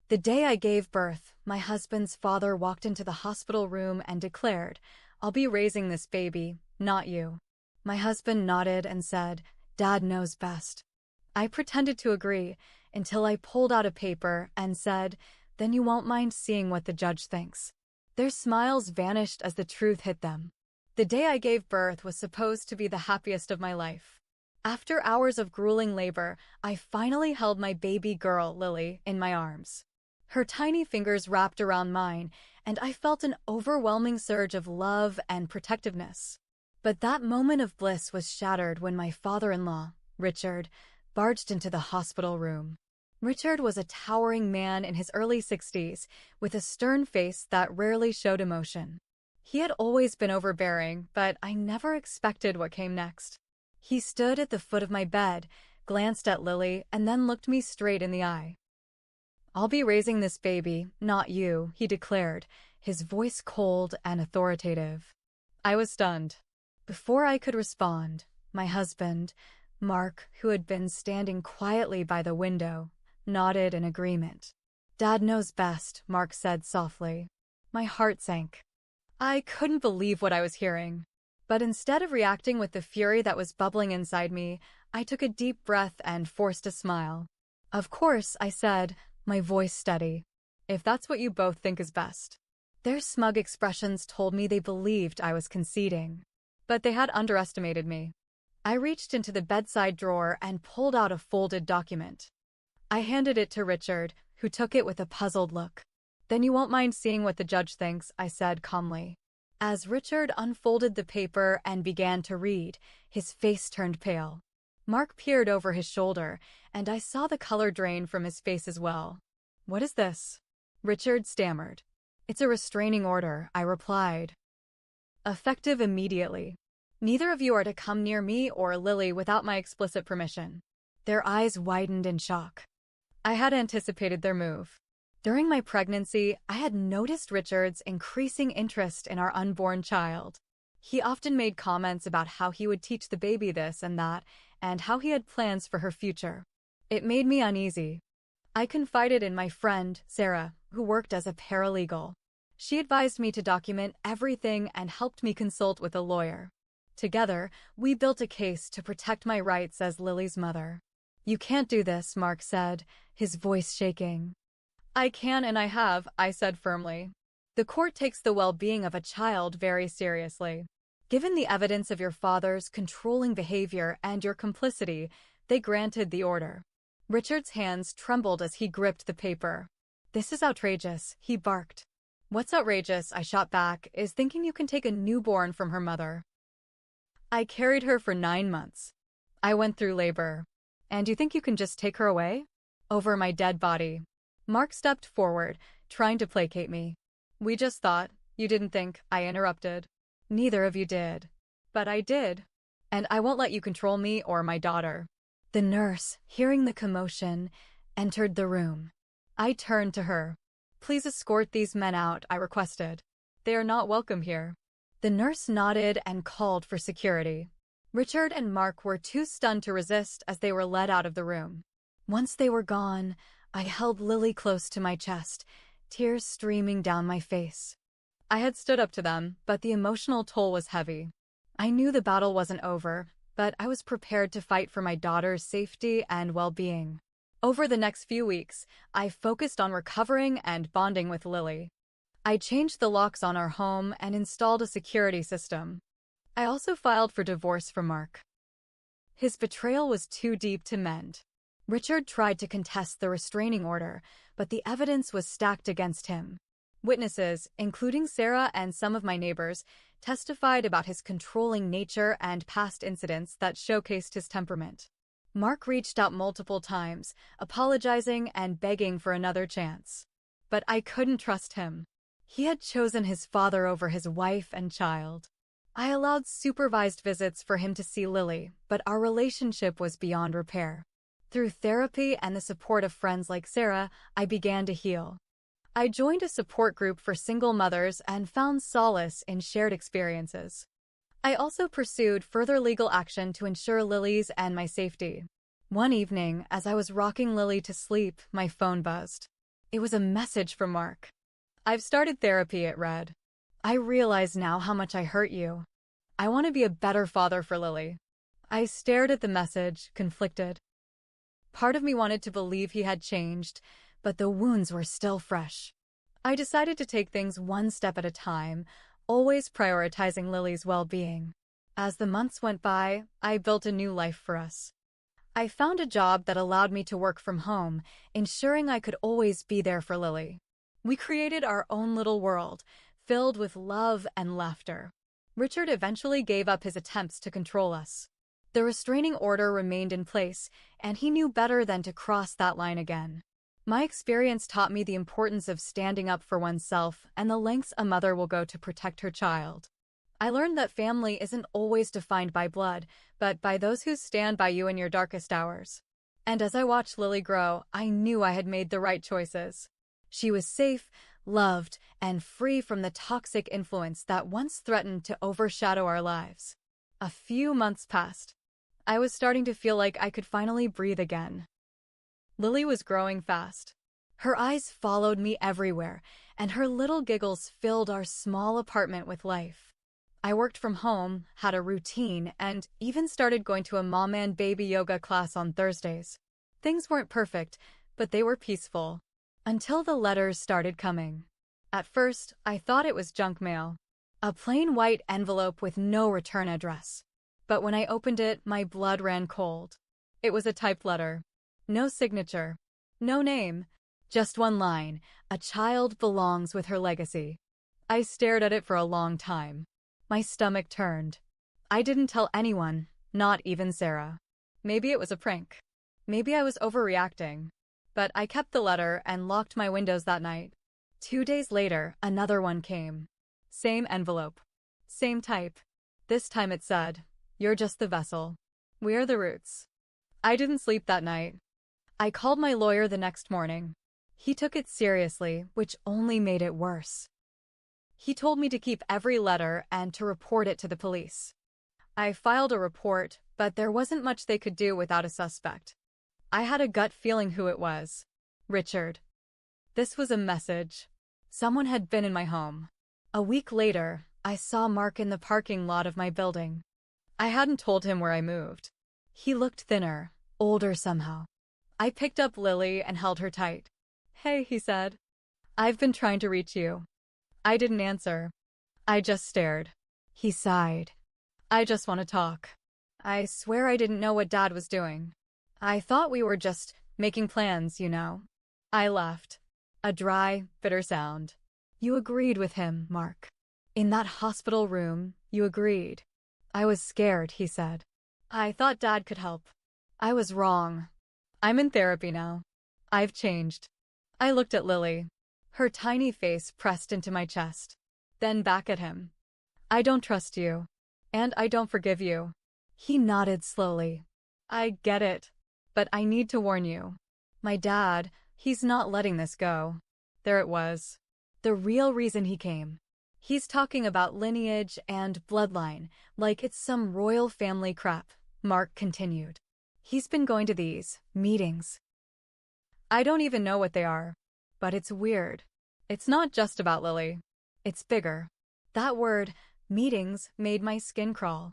The day I gave birth, my husband's father walked into the hospital room and declared, "I'll be raising this baby, not you." My husband nodded and said, "Dad knows best." I pretended to agree until I pulled out a paper and said, "Then you won't mind seeing what the judge thinks." Their smiles vanished as the truth hit them. The day I gave birth was supposed to be the happiest of my life. After hours of grueling labor, I finally held my baby girl, Lily, in my arms. Her tiny fingers wrapped around mine, and I felt an overwhelming surge of love and protectiveness. But that moment of bliss was shattered when my father-in-law, Richard, barged into the hospital room. Richard was a towering man in his early 60s, with a stern face that rarely showed emotion. He had always been overbearing, but I never expected what came next. He stood at the foot of my bed, glanced at Lily, and then looked me straight in the eye. "I'll be raising this baby, not you," he declared, his voice cold and authoritative. I was stunned. Before I could respond, my husband, Mark, who had been standing quietly by the window, nodded in agreement. "Dad knows best," Mark said softly. My heart sank. I couldn't believe what I was hearing. But instead of reacting with the fury that was bubbling inside me, I took a deep breath and forced a smile. "Of course," I said, my voice steady. "If that's what you both think is best." Their smug expressions told me they believed I was conceding. But they had underestimated me. I reached into the bedside drawer and pulled out a folded document. I handed it to Richard, who took it with a puzzled look. "Then you won't mind seeing what the judge thinks," I said calmly. As Richard unfolded the paper and began to read, his face turned pale. Mark peered over his shoulder, and I saw the color drain from his face as well. "What is this?" Richard stammered. "It's a restraining order," I replied. "Effective immediately. Neither of you are to come near me or Lily without my explicit permission." Their eyes widened in shock. I had anticipated their move. During my pregnancy, I had noticed Richard's increasing interest in our unborn child. He often made comments about how he would teach the baby this and that, and how he had plans for her future. It made me uneasy. I confided in my friend, Sarah, who worked as a paralegal. She advised me to document everything and helped me consult with a lawyer. Together, we built a case to protect my rights as Lily's mother. "You can't do this," Mark said, his voice shaking. "I can and I have," I said firmly. "The court takes the well-being of a child very seriously. Given the evidence of your father's controlling behavior and your complicity, they granted the order." Richard's hands trembled as he gripped the paper. "This is outrageous," he barked. "What's outrageous," I shot back, "is thinking you can take a newborn from her mother. I carried her for 9 months. I went through labor. And you think you can just take her away? Over my dead body." Mark stepped forward, trying to placate me. "We just thought. You didn't think," I interrupted. "Neither of you did." "But I did. And I won't let you control me or my daughter." The nurse, hearing the commotion, entered the room. I turned to her. "Please escort these men out," I requested. "They are not welcome here." The nurse nodded and called for security. Richard and Mark were too stunned to resist as they were led out of the room. Once they were gone, I held Lily close to my chest, tears streaming down my face. I had stood up to them, but the emotional toll was heavy. I knew the battle wasn't over, but I was prepared to fight for my daughter's safety and well-being. Over the next few weeks, I focused on recovering and bonding with Lily. I changed the locks on our home and installed a security system. I also filed for divorce from Mark. His betrayal was too deep to mend. Richard tried to contest the restraining order, but the evidence was stacked against him. Witnesses, including Sarah and some of my neighbors, testified about his controlling nature and past incidents that showcased his temperament. Mark reached out multiple times, apologizing and begging for another chance. But I couldn't trust him. He had chosen his father over his wife and child. I allowed supervised visits for him to see Lily, but our relationship was beyond repair. Through therapy and the support of friends like Sarah, I began to heal. I joined a support group for single mothers and found solace in shared experiences. I also pursued further legal action to ensure Lily's and my safety. One evening, as I was rocking Lily to sleep, my phone buzzed. It was a message from Mark. "I've started therapy," it read. "I realize now how much I hurt you. I want to be a better father for Lily." I stared at the message, conflicted. Part of me wanted to believe he had changed, but the wounds were still fresh. I decided to take things one step at a time, always prioritizing Lily's well-being. As the months went by, I built a new life for us. I found a job that allowed me to work from home, ensuring I could always be there for Lily. We created our own little world, filled with love and laughter. Richard eventually gave up his attempts to control us. The restraining order remained in place, and he knew better than to cross that line again. My experience taught me the importance of standing up for oneself and the lengths a mother will go to protect her child. I learned that family isn't always defined by blood, but by those who stand by you in your darkest hours. And as I watched Lily grow, I knew I had made the right choices. She was safe, loved, and free from the toxic influence that once threatened to overshadow our lives. A few months passed. I was starting to feel like I could finally breathe again. Lily was growing fast. Her eyes followed me everywhere, and her little giggles filled our small apartment with life. I worked from home, had a routine, and even started going to a mom and baby yoga class on Thursdays. Things weren't perfect, but they were peaceful. Until the letters started coming. At first, I thought it was junk mail. A plain white envelope with no return address. But when I opened it, my blood ran cold. It was a typed letter. No signature. No name. Just one line. "A child belongs with her legacy." I stared at it for a long time. My stomach turned. I didn't tell anyone, not even Sarah. Maybe it was a prank. Maybe I was overreacting. But I kept the letter and locked my windows that night. 2 days later, another one came. Same envelope. Same type. This time it said, "You're just the vessel. We are the roots." I didn't sleep that night. I called my lawyer the next morning. He took it seriously, which only made it worse. He told me to keep every letter and to report it to the police. I filed a report, but there wasn't much they could do without a suspect. I had a gut feeling who it was. Richard. This was a message. Someone had been in my home. A week later, I saw Mark in the parking lot of my building. I hadn't told him where I moved. He looked thinner, older somehow. I picked up Lily and held her tight. "Hey," he said. "I've been trying to reach you." I didn't answer. I just stared. He sighed. "I just want to talk." I swear I didn't know what Dad was doing. I thought we were just making plans, you know. I laughed. A dry, bitter sound. "You agreed with him, Mark. In that hospital room, you agreed." "I was scared," he said. "I thought Dad could help." "I was wrong. I'm in therapy now. I've changed." I looked at Lily. Her tiny face pressed into my chest. Then back at him. "I don't trust you. And I don't forgive you." He nodded slowly. "I get it. But I need to warn you. My dad, he's not letting this go." There it was. The real reason he came. He's talking about lineage and bloodline, like it's some royal family crap, Mark continued. He's been going to these meetings. I don't even know what they are. But it's weird. It's not just about Lily. It's bigger. That word, meetings, made my skin crawl.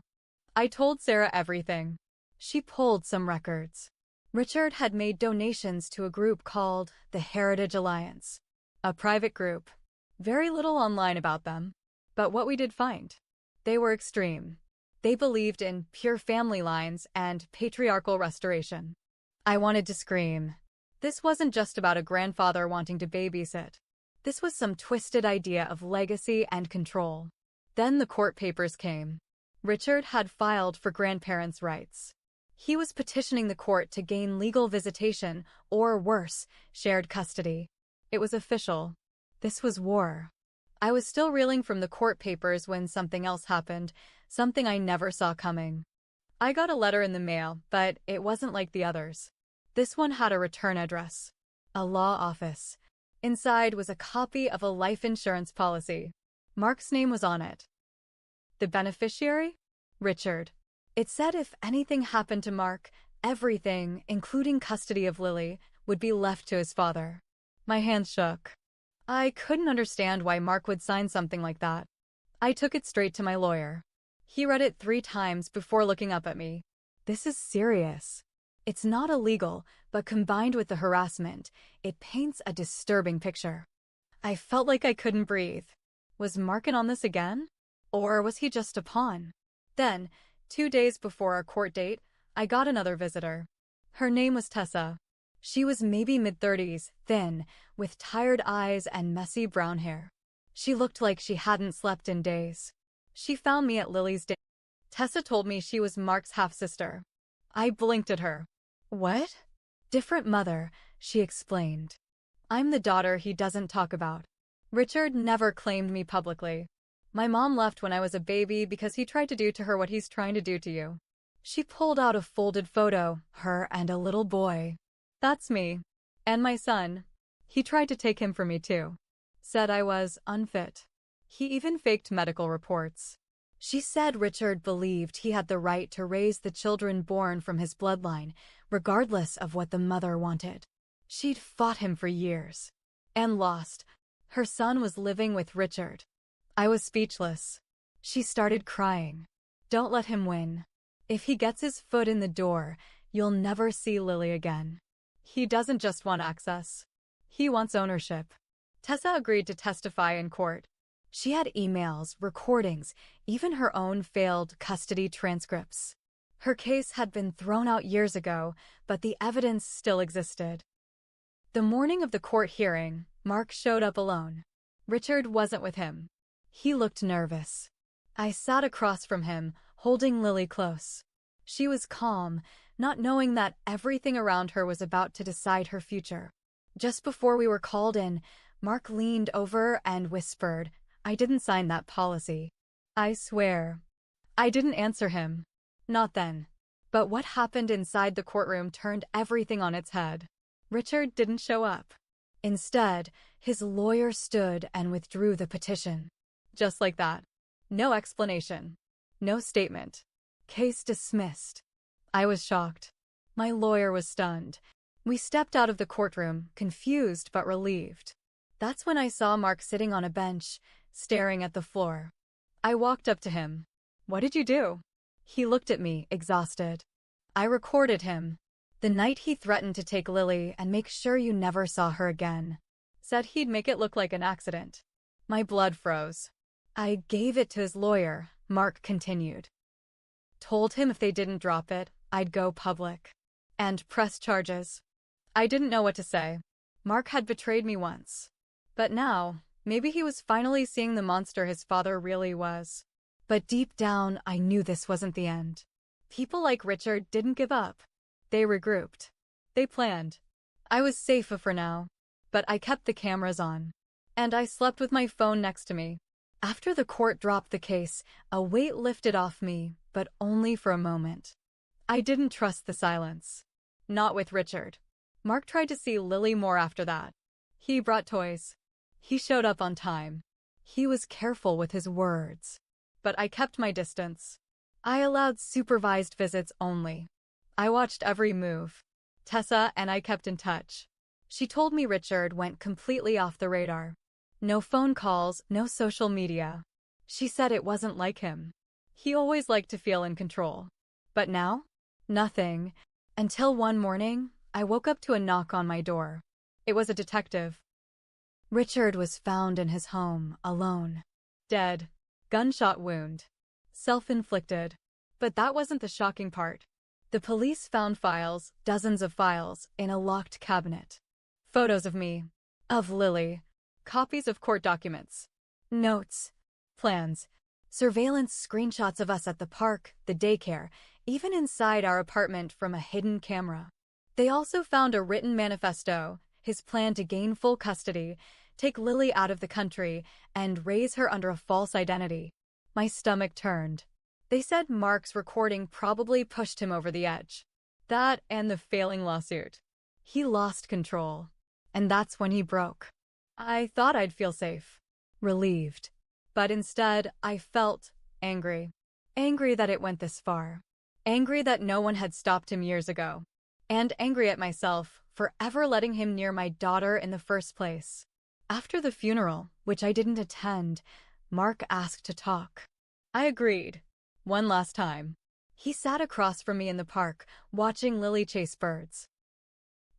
I told Sarah everything. She pulled some records. Richard had made donations to a group called the Heritage Alliance. A private group. Very little online about them. But what we did find. They were extreme. They believed in pure family lines and patriarchal restoration. I wanted to scream. This wasn't just about a grandfather wanting to babysit. This was some twisted idea of legacy and control. Then the court papers came. Richard had filed for grandparents' rights. He was petitioning the court to gain legal visitation, or worse, shared custody. It was official. This was war. I was still reeling from the court papers when something else happened, something I never saw coming. I got a letter in the mail, but it wasn't like the others. This one had a return address. A law office. Inside was a copy of a life insurance policy. Mark's name was on it. The beneficiary? Richard. It said if anything happened to Mark, everything, including custody of Lily, would be left to his father. My hands shook. I couldn't understand why Mark would sign something like that. I took it straight to my lawyer. He read it 3 times before looking up at me. This is serious. It's not illegal, but combined with the harassment, it paints a disturbing picture. I felt like I couldn't breathe. Was Mark in on this again? Or was he just a pawn? Then, 2 days before our court date, I got another visitor. Her name was Tessa. She was maybe mid-30s, thin, with tired eyes and messy brown hair. She looked like she hadn't slept in days. She found me at Lily's day. Tessa told me she was Mark's half-sister. I blinked at her. What? Different mother, she explained. I'm the daughter he doesn't talk about. Richard never claimed me publicly. My mom left when I was a baby because he tried to do to her what he's trying to do to you. She pulled out a folded photo, her and a little boy. That's me. And my son. He tried to take him from me too. Said I was unfit. He even faked medical reports. She said Richard believed he had the right to raise the children born from his bloodline, regardless of what the mother wanted. She'd fought him for years. And lost. Her son was living with Richard. I was speechless. She started crying. Don't let him win. If he gets his foot in the door, you'll never see Lily again. He doesn't just want access. He wants ownership. Tessa agreed to testify in court. She had emails, recordings, even her own failed custody transcripts. Her case had been thrown out years ago, but the evidence still existed. The morning of the court hearing, Mark showed up alone. Richard wasn't with him. He looked nervous. I sat across from him, holding Lily close. She was calm, not knowing that everything around her was about to decide her future. Just before we were called in, Mark leaned over and whispered, I didn't sign that policy. I swear. I didn't answer him. Not then. But what happened inside the courtroom turned everything on its head. Richard didn't show up. Instead, his lawyer stood and withdrew the petition. Just like that. No explanation. No statement. Case dismissed. I was shocked. My lawyer was stunned. We stepped out of the courtroom, confused but relieved. That's when I saw Mark sitting on a bench, staring at the floor. I walked up to him. What did you do? He looked at me, exhausted. I recorded him. The night he threatened to take Lily and make sure you never saw her again. Said he'd make it look like an accident. My blood froze. I gave it to his lawyer, Mark continued. Told him if they didn't drop it, I'd go public. And press charges. I didn't know what to say. Mark had betrayed me once. But now, maybe he was finally seeing the monster his father really was. But deep down, I knew this wasn't the end. People like Richard didn't give up. They regrouped. They planned. I was safe for now. But I kept the cameras on. And I slept with my phone next to me. After the court dropped the case, a weight lifted off me, but only for a moment. I didn't trust the silence. Not with Richard. Mark tried to see Lily more after that. He brought toys. He showed up on time. He was careful with his words. But I kept my distance. I allowed supervised visits only. I watched every move. Tessa and I kept in touch. She told me Richard went completely off the radar. No phone calls, no social media. She said it wasn't like him. He always liked to feel in control. But now? Nothing. Until one morning, I woke up to a knock on my door. It was a detective. Richard was found in his home, alone. Dead. Gunshot wound. Self-inflicted. But that wasn't the shocking part. The police found files, dozens of files, in a locked cabinet. Photos of me. Of Lily. Copies of court documents. Notes. Plans. Surveillance screenshots of us at the park, the daycare, even inside our apartment from a hidden camera. They also found a written manifesto, his plan to gain full custody, take Lily out of the country, and raise her under a false identity. My stomach turned. They said Mark's recording probably pushed him over the edge. That and the failing lawsuit. He lost control. And that's when he broke. I thought I'd feel safe. Relieved. But instead, I felt angry. Angry that it went this far. Angry that no one had stopped him years ago. And angry at myself for ever letting him near my daughter in the first place. After the funeral, which I didn't attend, Mark asked to talk. I agreed. One last time. He sat across from me in the park, watching Lily chase birds.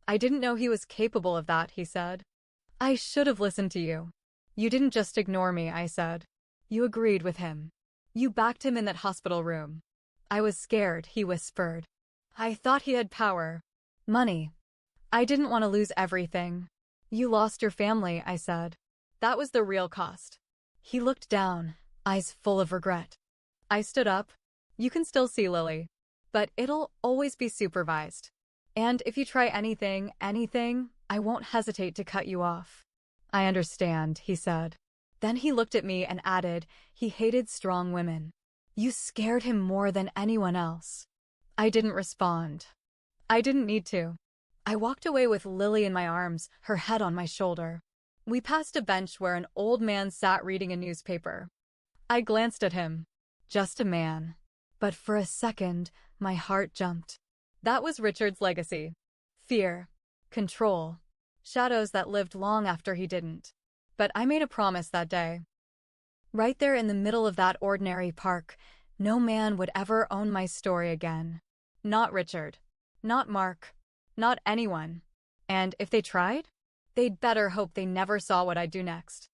I didn't know he was capable of that, he said. I should have listened to you. You didn't just ignore me, I said. You agreed with him. You backed him in that hospital room. I was scared, he whispered. I thought he had power. Money. I didn't want to lose everything. You lost your family, I said. That was the real cost. He looked down, eyes full of regret. I stood up. You can still see Lily, but it'll always be supervised. And if you try anything, I won't hesitate to cut you off. I understand, he said. Then he looked at me and added, he hated strong women. You scared him more than anyone else. I didn't respond. I didn't need to. I walked away with Lily in my arms, her head on my shoulder. We passed a bench where an old man sat reading a newspaper. I glanced at him. Just a man. But for a second, my heart jumped. That was Richard's legacy. Fear. Control. Shadows that lived long after he didn't. But I made a promise that day. Right there in the middle of that ordinary park, no man would ever own my story again. Not Richard. Not Mark. Not anyone. And if they tried, they'd better hope they never saw what I'd do next.